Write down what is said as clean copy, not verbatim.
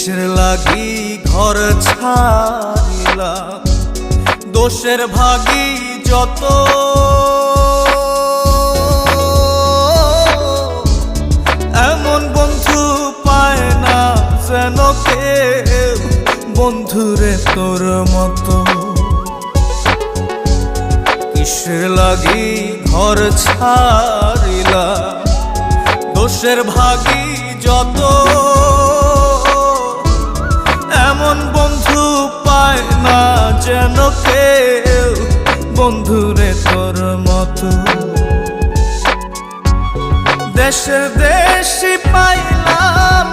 কিসের লাগি ঘর ছাড়িলাম, দোষের ভাগী যত, এমন বন্ধু পায় না যেন কেউ, বন্ধুরে তোর মতো। কিসের লাগি ঘর ছাড়িলাম, দোষের ভাগী যত, এমন বন্ধু পায় না যেন কেউ, বন্ধুরে তোর মতো। দেশে দেশে পাইলাম